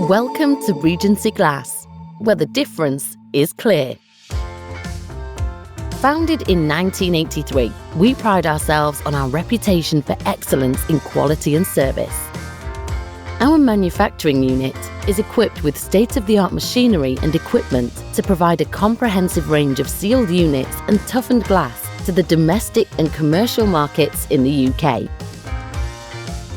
Welcome to Regency Glass, where the difference is clear. Founded in 1983, we pride ourselves on our reputation for excellence in quality and service. Our manufacturing unit is equipped with state-of-the-art machinery and equipment to provide a comprehensive range of sealed units and toughened glass to the domestic and commercial markets in the UK.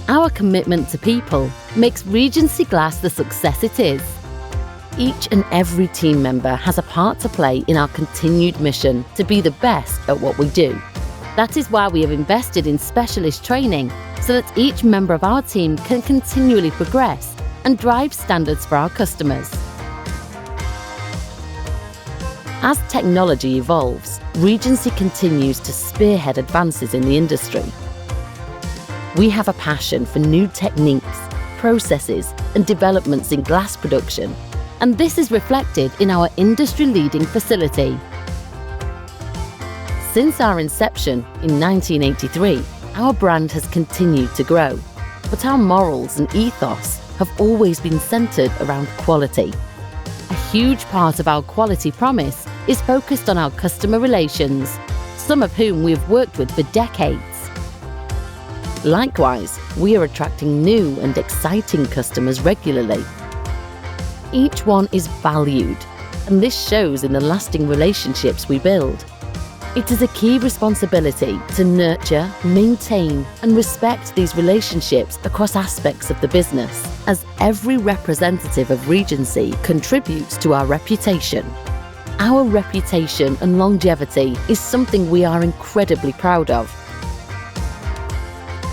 Our commitment to people makes Regency Glass the success it is. Each and every team member has a part to play in our continued mission to be the best at what we do. That is why we have invested in specialist training so that each member of our team can continually progress and drive standards for our customers. As technology evolves, Regency continues to spearhead advances in the industry. We have a passion for new techniques, processes, and developments in glass production, and this is reflected in our industry-leading facility. Since our inception in 1983, our brand has continued to grow, but our morals and ethos have always been centered around quality. A huge part of our quality promise is focused on our customer relations, some of whom we have worked with for decades. Likewise, we are attracting new and exciting customers regularly. Each one is valued, and this shows in the lasting relationships we build. It is a key responsibility to nurture, maintain, and respect these relationships across aspects of the business, as every representative of Regency contributes to our reputation. Our reputation and longevity is something we are incredibly proud of.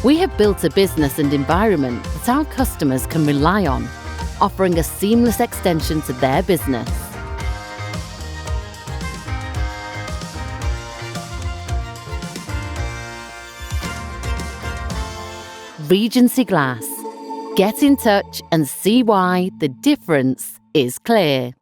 We have built a business and environment that our customers can rely on, offering a seamless extension to their business. Regency Glass. Get in touch and see why the difference is clear.